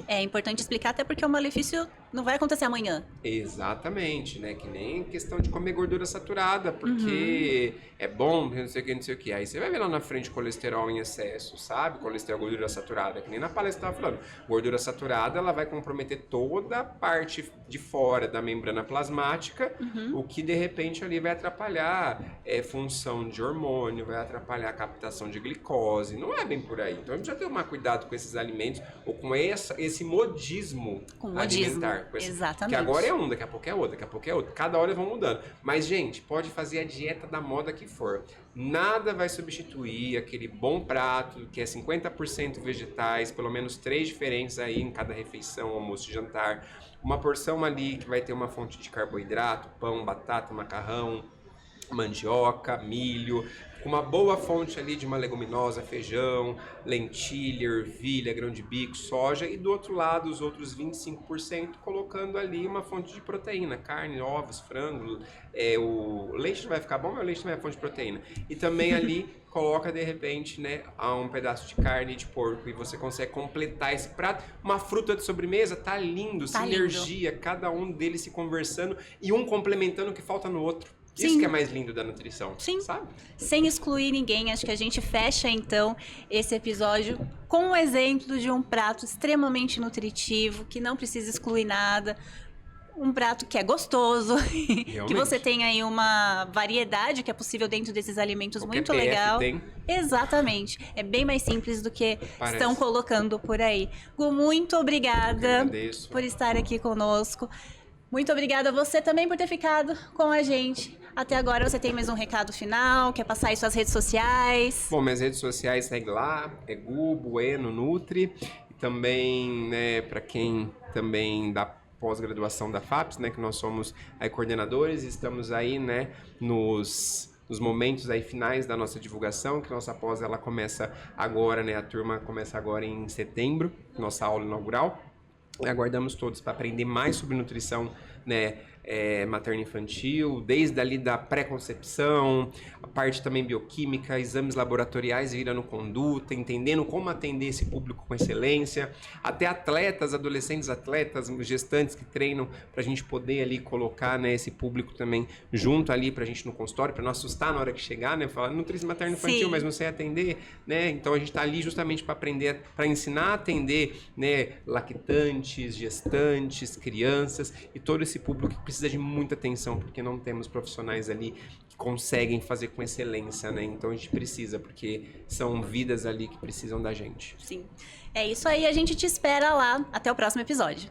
É importante explicar, até porque o malefício não vai acontecer amanhã. Exatamente, né? Que nem questão de comer gordura saturada, porque é bom, não sei o que. Aí você vai ver lá na frente colesterol em excesso, sabe? Colesterol, gordura saturada, que nem na palestra eu tava falando. Gordura saturada, ela vai comprometer toda a parte de fora da membrana plasmática, o que de repente ali vai atrapalhar função de hormônio, vai atrapalhar a captação de glicose. Não é bem por aí. Então a gente já tem que tomar cuidado com esses alimentos, ou com esse modismo alimentar. Exatamente. Que agora é um, daqui a pouco é outro, Cada hora eles vão mudando. Mas, gente, pode fazer a dieta da moda que for. Nada vai substituir aquele bom prato, que é 50% vegetais, pelo menos 3 diferentes aí em cada refeição, almoço e jantar. Uma porção ali que vai ter uma fonte de carboidrato, pão, batata, macarrão, mandioca, milho, com uma boa fonte ali de uma leguminosa, feijão, lentilha, ervilha, grão de bico, soja, e do outro lado os outros 25% colocando ali uma fonte de proteína, carne, ovos, frango, o leite não vai ficar bom, mas o leite também é fonte de proteína. E também ali coloca de repente, né, um pedaço de carne de porco e você consegue completar esse prato. Uma fruta de sobremesa, tá lindo, sinergia, cada um deles se conversando e um complementando o que falta no outro. Isso que é mais lindo da nutrição, sabe? Sem excluir ninguém, acho que a gente fecha então esse episódio com um exemplo de um prato extremamente nutritivo, que não precisa excluir nada. Um prato que é gostoso, que você tem aí uma variedade que é possível dentro desses alimentos. Qualquer muito legal. Tem. Exatamente. É bem mais simples do que estão colocando por aí. Gu, muito obrigada por estar aqui conosco. Muito obrigada a você também por ter ficado com a gente. Até agora você tem mais um recado final? Quer passar aí suas redes sociais? Bom, minhas redes sociais segue lá, é Gu, Bueno, Nutri. E também, né, para quem também dá pós-graduação da FAPES, né, que nós somos aí coordenadores, estamos aí, né, nos momentos aí finais da nossa divulgação, que nossa pós ela começa agora, né, a turma começa agora em setembro, nossa aula inaugural. E aguardamos todos para aprender mais sobre nutrição né, materno-infantil, desde ali da pré-concepção, a parte também bioquímica, exames laboratoriais virando conduta, entendendo como atender esse público com excelência, até atletas, adolescentes atletas, gestantes que treinam, para a gente poder ali colocar, né, esse público também junto ali para a gente no consultório, para não assustar na hora que chegar, né, falar nutrição materno-infantil, mas não sei atender, né, então a gente está ali justamente para aprender, para ensinar a atender, né, lactantes, gestantes, crianças e todo esse público que precisa de muita atenção, porque não temos profissionais ali que conseguem fazer com excelência, né? Então a gente precisa, porque são vidas ali que precisam da gente. Sim. É isso aí, a gente te espera lá. Até o próximo episódio.